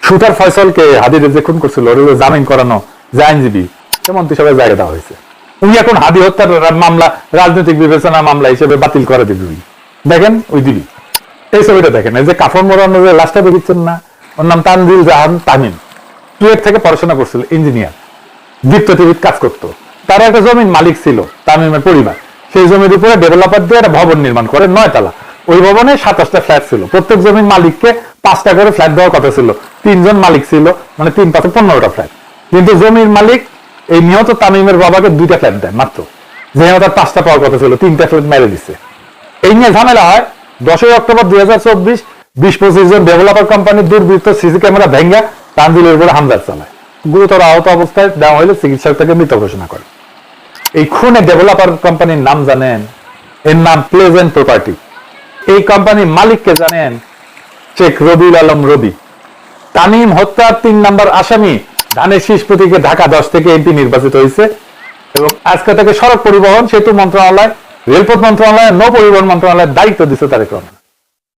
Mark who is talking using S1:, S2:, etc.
S1: Shooter ফয়সলকে হাদিরে যে খুন করছিল ওর জামিন করানো যে আইনজীবী মন্ত্রী সভায় জায়গা দেওয়া হয়েছে। উনি এখন হাদি হত্যার মামলা রাজনৈতিক বিবেচনা মামলা হিসেবে বাতিল করে দিবি। দেখেন ওই দিবি এই ছবিটা দেখেন, এই যে কাফন মোড়ানো যে লাশটা দেখিচ্ছেন না, ওর নাম তানজিল জাহান তামিম। চুয়েট থেকে পড়াশোনা করছিল, ইঞ্জিনিয়ার, দীপ্ত টিভির কাজ করতো। তার একটা জমির মালিক ছিল তামিমের পরিবার। সেই জমির উপরে ডেভেলপার দিয়ে একটা ভবন নির্মাণ করে 9 তলা। ওই ভবনে 27টা ফ্ল্যাট ছিল। প্রত্যেক জমির মালিককে 5টা করে ফ্ল্যাট দেওয়ার কথা ছিল। 3 জন মালিক ছিল, মানে 3 পাশে 15টা ফ্ল্যাট। কিন্তু জমির মালিক এই নিহত তামিমের বাবাকে 2টা ফ্ল্যাট দেয় মাত্র, যেহেতু তার 5টা পাওয়ার কথা ছিল, 3টা ফ্ল্যাট মেরে দিচ্ছে। এই নিয়ে ঝামেলা হয়। 10 অক্টোবর 2024 20-25 জন ডেভেলপার কোম্পানির দুর্বৃত্ত সিসি ক্যামেরা ভেঙ্গা তানজিলের উপরে হামলা চালায়। গুরুতর আহত অবস্থায় দেওয়া হলে চিকিৎসক তাকে মৃত ঘোষণা করে। এই খুনে ডেভেলপার কোম্পানির নাম জানেন? এর নাম প্লেজেন্ট প্রপার্টি। এই কোম্পানির মালিককে জানেন? শেখ রবিউল আলম রবি। তামিম হত্যার 3 নম্বর আসামি ধানের শীষ প্রতীকে ঢাকা 10 থেকে এমপি নির্বাচিত হয়েছে এবং আজকে থেকে সড়ক পরিবহন সেতু মন্ত্রণালয়, রেলপথ মন্ত্রণালয়, নৌ পরিবহন মন্ত্রণালয়ের দায়িত্ব দিচ্ছে তারেক রহমান।